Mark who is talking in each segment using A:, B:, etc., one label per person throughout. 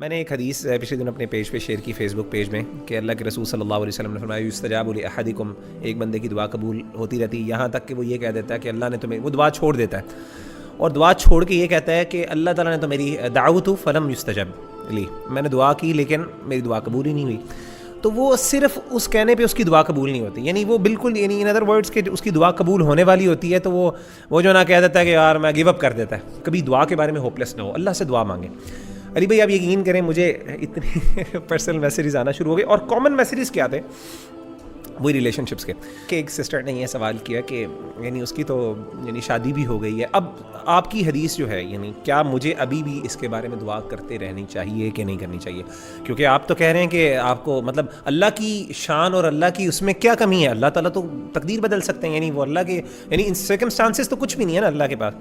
A: میں نے ایک حدیث پچھلے دن اپنے پیج پہ شیئر کی، فیس بک پیج میں، کہ اللہ کے رسول صلی اللہ علیہ وسلم نے فرمایا یستجاب لاحدکم، ایک بندے کی دعا قبول ہوتی رہتی ہے یہاں تک کہ وہ یہ کہہ دیتا ہے کہ اللہ نے تمہیں، وہ دعا چھوڑ دیتا ہے اور دعا چھوڑ کے یہ کہتا ہے کہ اللہ تعالیٰ نے تو میری دعوت فلم یستجب لی، میں نے دعا کی لیکن میری دعا قبول ہی نہیں ہوئی. تو وہ صرف اس کہنے پہ اس کی دعا قبول نہیں ہوتی، یعنی وہ بالکل، یعنی ان ادر ورڈس کہ اس کی دعا قبول ہونے والی ہوتی ہے تو وہ جو نہ کہہ دیتا ہے کہ یار میں گیو اپ کر دیتا ہے. کبھی دعا کے بارے میں ہوپ لیس نہ ہو، اللہ سے دعا مانگیں. علی بھائی آپ یقین کریں مجھے اتنے پرسنل میسیجز آنا شروع ہو گئے، اور کامن میسیجز کیا تھے وہی ریلیشن شپس کے، کہ ایک سسٹر نے یہ سوال کیا کہ یعنی اس کی تو یعنی شادی بھی ہو گئی ہے، اب آپ کی حدیث جو ہے یعنی کیا مجھے ابھی بھی اس کے بارے میں دعا کرتے رہنی چاہیے کہ نہیں کرنی چاہیے؟ کیونکہ آپ تو کہہ رہے ہیں کہ آپ کو مطلب اللہ کی شان اور اللہ کی اس میں کیا کمی ہے، اللہ تعالیٰ تو تقدیر بدل سکتے ہیں، یعنی وہ اللہ کے یعنی ان سرکمسٹانسز تو کچھ بھی نہیں ہے نا اللہ کے پاس.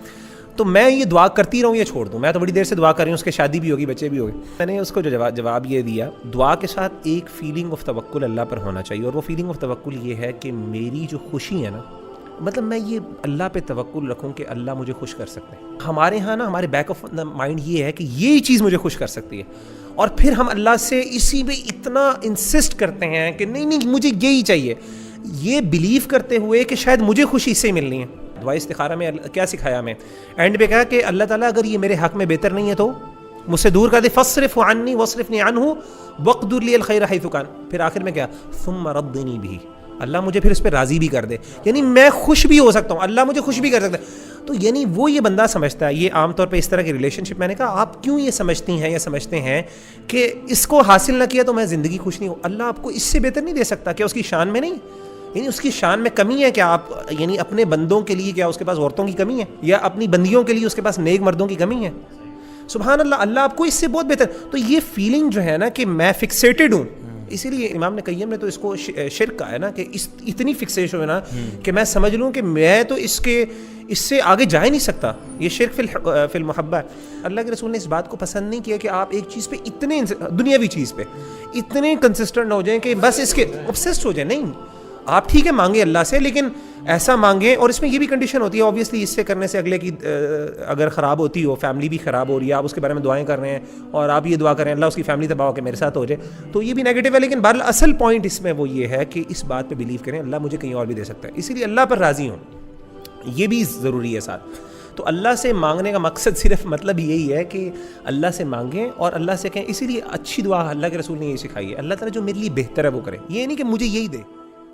A: تو میں یہ دعا کرتی رہوں یا چھوڑ دوں؟ میں تو بڑی دیر سے دعا کر رہی ہوں، اس کی شادی بھی ہوگی، بچے بھی ہوگے. میں نے اس کو جو جواب یہ دیا، دعا کے ساتھ ایک فیلنگ آف توکل اللہ پر ہونا چاہیے، اور وہ فیلنگ آف توکل یہ ہے کہ میری جو خوشی ہے نا، مطلب میں یہ اللہ پہ توکل رکھوں کہ اللہ مجھے خوش کر سکتے ہیں. ہمارے ہاں نا ہمارے بیک آف دا مائنڈ یہ ہے کہ یہی چیز مجھے خوش کر سکتی ہے، اور پھر ہم اللہ سے اسی پہ اتنا انسسٹ کرتے ہیں کہ نہیں مجھے یہی چاہیے، یہ بلیو کرتے ہوئے کہ شاید مجھے خوشی اس سے ملنی ہے. دعائے استخارہ میں کیا سکھایا ہمیں؟ اینڈ پہ کہا کہ اللہ تعالیٰ اگر یہ میرے حق میں بہتر نہیں ہے تو مجھ سے دور کر دے، فاصرف عنی واصرفنی عنہ واقدر لی الخیر حیث کان. پھر آخر میں کیا؟ ثم ردنی بھی، اللہ مجھے پھر اس پہ راضی بھی کر دے، یعنی میں خوش بھی ہو سکتا ہوں، اللہ مجھے خوش بھی کر سکتا ہے. تو یعنی وہ یہ بندہ سمجھتا ہے، یہ عام طور پہ اس طرح کی ریلیشن شپ، میں نے کہا آپ کیوں یہ سمجھتی ہیں یا سمجھتے ہیں کہ اس کو حاصل نہ کیا تو میں زندگی خوش نہیں ہوں؟ اللہ آپ کو اس سے بہتر نہیں دے سکتا؟ کیا اس کی شان میں نہیں؟ یعنی اس کی شان میں کمی ہے؟ کیا آپ یعنی اپنے بندوں کے لیے کیا اس کے پاس عورتوں کی کمی ہے، یا اپنی بندیوں کے لیے اس کے پاس نیک مردوں کی کمی ہے؟ سبحان اللہ، اللہ آپ کو اس سے بہت بہتر. تو یہ فیلنگ جو ہے نا کہ میں فکسیٹڈ ہوں، اسی لیے امام نے قیم نے تو اس کو شرک کہا ہے نا، کہ اتنی فکسیشن ہو نا کہ میں سمجھ لوں کہ میں تو اس سے آگے جا ہی نہیں سکتا. یہ شرک فی المحبہ ہے. اللہ کے رسول نے اس بات کو پسند نہیں کیا کہ آپ ایک چیز پہ اتنے دنیاوی چیز پہ اتنے کنسسٹنٹ ہو جائیں کہ بس اس کے obsessed ہو جائیں. نہیں، آپ ٹھیک ہے مانگیں اللہ سے، لیکن ایسا مانگیں، اور اس میں یہ بھی کنڈیشن ہوتی ہے اوبیسلی، اس سے کرنے سے اگلے کی اگر خراب ہوتی ہو، فیملی بھی خراب ہو رہی ہے، آپ اس کے بارے میں دعائیں کر رہے ہیں اور آپ یہ دعا کریں اللہ اس کی فیملی تباہ ہو کے میرے ساتھ ہو جائے، تو یہ بھی نیگیٹو ہے. لیکن بہرحال اصل پوائنٹ اس میں وہ یہ ہے کہ اس بات پہ بلیو کریں اللہ مجھے کہیں اور بھی دے سکتا ہے، اسی لیے اللہ پر راضی ہوں، یہ بھی ضروری ہے ساتھ. تو اللہ سے مانگنے کا مقصد صرف مطلب یہی ہے کہ اللہ سے مانگیں اور اللہ سے کہیں. اسی لیے اچھی دعا اللہ کے رسول نے یہ سکھائی ہے، اللہ تعالیٰ جو میرے لیے بہتر ہے وہ کرے، یہ نہیں کہ مجھے یہی دے.